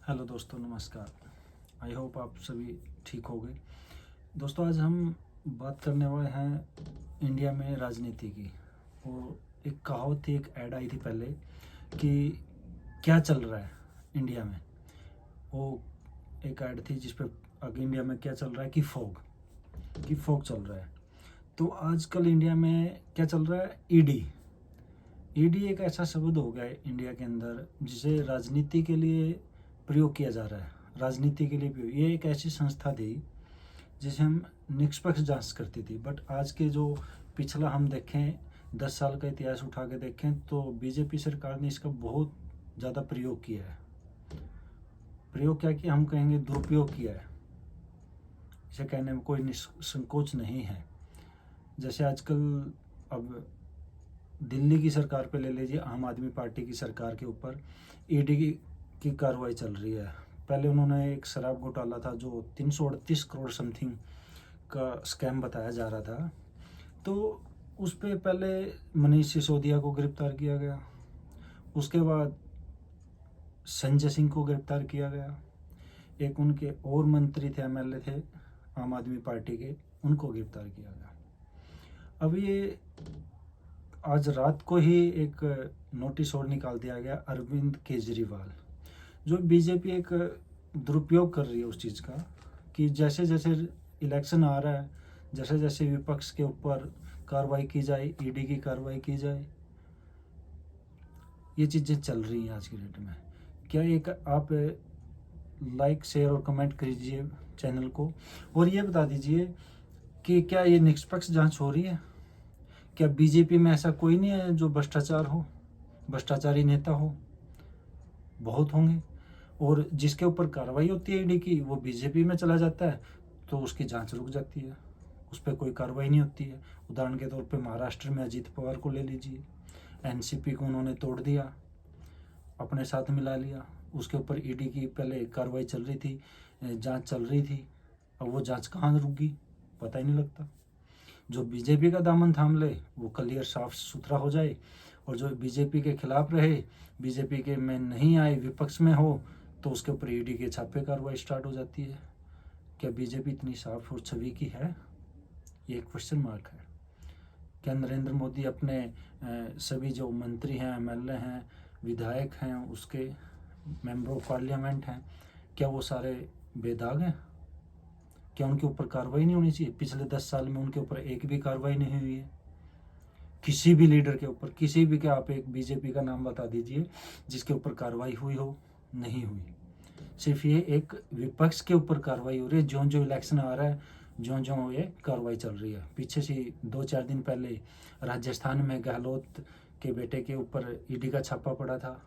Hello दोस्तों, नमस्कार। I hope आप सभी ठीक होंगे। दोस्तों, आज हम बात करने वाले हैं इंडिया में राजनीति की। और एक कहावत थी, एक ऐड आई थी पहले कि क्या चल रहा है इंडिया में। वो एक ऐड थी जिस पे अगर इंडिया में क्या चल रहा है कि फॉग चल रहा है। तो आजकल इंडिया में क्या चल रहा है, ईडी। ईडी एक ऐसा शब्द हो गया है इंडिया के अंदर जिसे राजनीति के लिए प्रयोग किया जा रहा है। राजनीति के लिए प्रयोग, ये एक ऐसी संस्था थी जिसे हम निष्पक्ष जांच करती थी। बट आज के जो पिछला हम देखें, 10 साल का इतिहास उठा के देखें तो बीजेपी सरकार ने इसका बहुत ज़्यादा प्रयोग किया है। प्रयोग क्या किया, हम कहेंगे दुरुपयोग किया है। इसे कहने में कोई संकोच नहीं है। जैसे आजकल अब दिल्ली की सरकार पे ले लीजिए, आम आदमी पार्टी की सरकार के ऊपर ईडी की कार्रवाई चल रही है। पहले उन्होंने एक शराब घोटाला था जो 338 करोड़ समथिंग का स्कैम बताया जा रहा था। तो उस पे पहले मनीष सिसोदिया को गिरफ्तार किया गया, उसके बाद संजय सिंह को गिरफ्तार किया गया, एक उनके और मंत्री थे, एमएलए थे आम आदमी पार्टी के, उनको गिरफ्तार किया गया। अब ये आज रात को ही एक नोटिस और निकाल दिया गया अरविंद केजरीवाल, जो बीजेपी एक दुरुपयोग कर रही है उस चीज़ का कि जैसे जैसे इलेक्शन आ रहा है, जैसे जैसे विपक्ष के ऊपर कार्रवाई की जाए, ईडी की कार्रवाई की जाए, ये चीज़ें चल रही हैं आज की डेट में। क्या एक आप लाइक, शेयर और कमेंट कीजिए चैनल को, और ये बता दीजिए कि क्या ये निष्पक्ष जांच हो रही है? क्या बीजेपी में ऐसा कोई नहीं है जो भ्रष्टाचार हो, भ्रष्टाचारी नेता हो? बहुत होंगे। और जिसके ऊपर कार्रवाई होती है ईडी की, वो बीजेपी में चला जाता है तो उसकी जांच रुक जाती है, उस पर कोई कार्रवाई नहीं होती है। उदाहरण के तौर पे महाराष्ट्र में अजीत पवार को ले लीजिए, एनसीपी को उन्होंने तोड़ दिया, अपने साथ मिला लिया। उसके ऊपर ईडी की पहले कार्रवाई चल रही थी, जांच चल रही थी। अब वो जांच कहाँ रुक गई, पता ही नहीं लगता। जो बीजेपी का दामन थाम ले वो क्लियर साफ सुथरा हो जाए, और जो बीजेपी के खिलाफ रहे, बीजेपी के में नहीं आए, विपक्ष में हो, तो उसके ऊपर ईडी के छापे कार्रवाई स्टार्ट हो जाती है। क्या बीजेपी इतनी साफ और छवि की है? ये एक क्वेश्चन मार्क है। क्या नरेंद्र मोदी अपने सभी जो मंत्री हैं, एमएलए हैं, विधायक हैं, उसके मेंबर ऑफ पार्लियामेंट हैं, क्या वो सारे बेदाग हैं? क्या उनके ऊपर कार्रवाई नहीं होनी चाहिए? पिछले 10 साल में उनके ऊपर एक भी कार्रवाई नहीं हुई है किसी भी लीडर के ऊपर, किसी भी। क्या आप एक बीजेपी का नाम बता दीजिए जिसके ऊपर कार्रवाई हुई हो? नहीं हुई। सिर्फ ये एक विपक्ष के ऊपर कार्रवाई हो रही है। जो जो इलेक्शन आ रहा है, जो जो ये कार्रवाई चल रही है। पीछे से 2-4 दिन पहले राजस्थान में गहलोत के बेटे के ऊपर ईडी का छापा पड़ा था,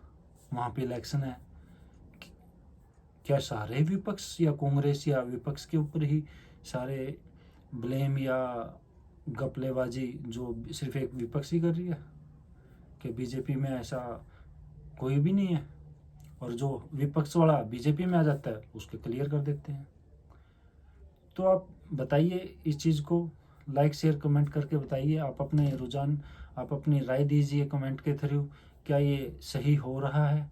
वहाँ पे इलेक्शन है। क्या सारे विपक्ष या कांग्रेस या विपक्ष के ऊपर ही सारे ब्लेम या गपलेबाजी जो सिर्फ एक विपक्ष ही कर रही है? कि बीजेपी में ऐसा कोई भी नहीं है, और जो विपक्ष वाला बीजेपी में आ जाता है उसके क्लियर कर देते हैं। तो आप बताइए इस चीज़ को, लाइक शेयर कमेंट करके बताइए। आप अपने रुझान, आप अपनी राय दीजिए कमेंट के थ्रू। क्या ये सही हो रहा है